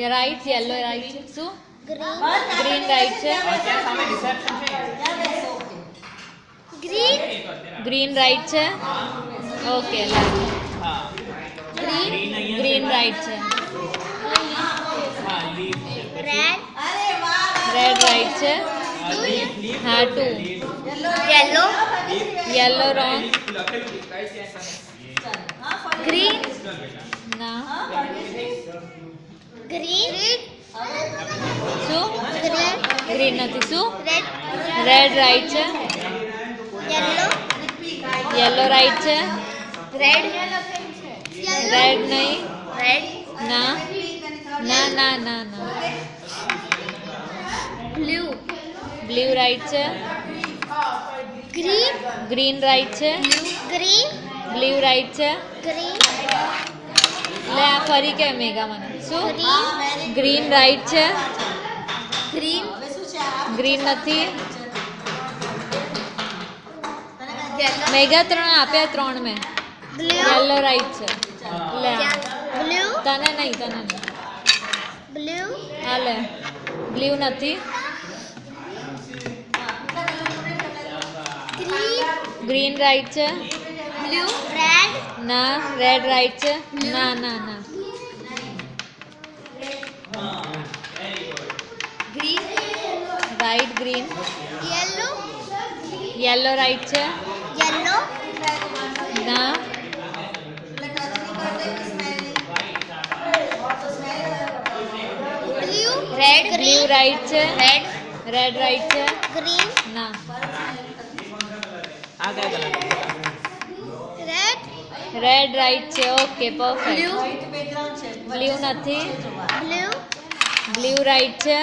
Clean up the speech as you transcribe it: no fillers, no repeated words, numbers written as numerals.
Right yellow right છે શું green right છે ગ્રીન રાઈટ છે ઓકે ગ્રીન ગ્રીન રાઈટ છે રેડ રાઈટ છે હા 2 યલો રોંગ ગ્રીન ના ગ્રીન શું ગ્રીન ગ્રીન નથી શું રેડ રેડ રાઈટ છે યલો યલો રાઈટ છે રેડ રેડ નહીં રેડ ના ના ના ના ના બ્લુ બ્લુ રાઈટ છે ગ્રીન ગ્રીન રાઈટ છે ગ્રીન બ્લુ રાઈટ છે ગ્રીન લે આ ફરી કે મેગા મને શું ગ્રીન ગ્રીન રાઈટ છે ગ્રીન ગ્રીન નથી યલો મેગા 3 આપ્યા 3 મેં બ્લુ યલો રાઈટ છે લે આ. બ્લુ તને નહીં બ્લુ હા લે બ્લુ નથી ગ્રીન ગ્રીન રાઈટ છે બ્લુ રેડ ના રેડ રાઈટ છે ના ના ના green right green yellow yellow right છે યલો ના બ્લુ રેડ બ્લુ રાઈટ છે રેડ રેડ રાઈટ છે ગ્રીન ના રેડ રેડ રાઈટ છે ઓકે પરફેક્ટ બ્લુ બ્લુ નથી બ્લુ બ્લુ રાઈટ છે